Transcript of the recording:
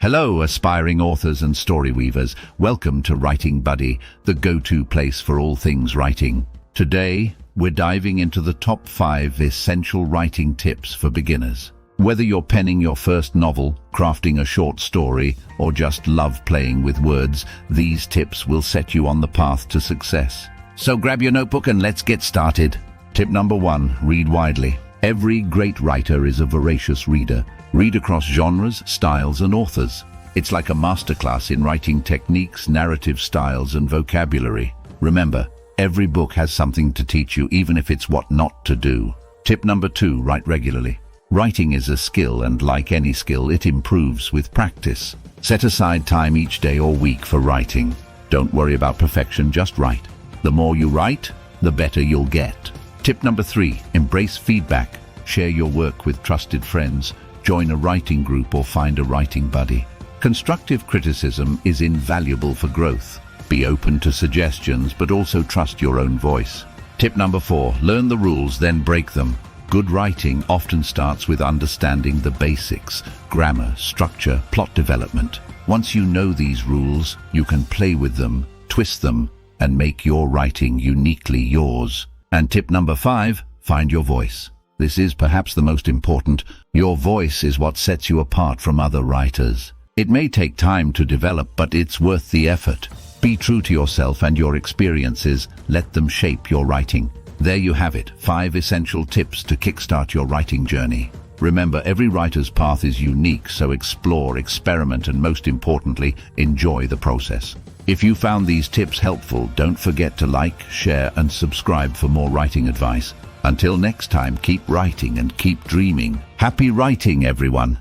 Hello, aspiring authors and story weavers. Welcome to Writing Buddy, the go-to place for all things writing. Today, we're diving into the top 5 essential writing tips for beginners. Whether you're penning your first novel, crafting a short story, or just love playing with words, these tips will set you on the path to success. So grab your notebook and let's get started. Tip number 1, read widely. Every great writer is a voracious reader. Read across genres, styles, and authors. It's like a masterclass in writing techniques, narrative styles, and vocabulary. Remember, every book has something to teach you, even if it's what not to do. Tip number 2, write regularly. Writing is a skill, and like any skill, it improves with practice. Set aside time each day or week for writing. Don't worry about perfection, just write. The more you write, the better you'll get. Tip number 3, embrace feedback. Share your work with trusted friends. Join a writing group or find a writing buddy. Constructive criticism is invaluable for growth. Be open to suggestions, but also trust your own voice. Tip number 4, learn the rules, then break them. Good writing often starts with understanding the basics: grammar, structure, plot development. Once you know these rules, you can play with them, twist them, and make your writing uniquely yours. And tip number 5, find your voice. This is perhaps the most important. Your voice is what sets you apart from other writers. It may take time to develop, but it's worth the effort. Be true to yourself and your experiences. Let them shape your writing. There you have it, 5 essential tips to kickstart your writing journey. Remember, every writer's path is unique, so explore, experiment, and most importantly, enjoy the process. If you found these tips helpful, don't forget to like, share, and subscribe for more writing advice. Until next time, keep writing and keep dreaming. Happy writing, everyone!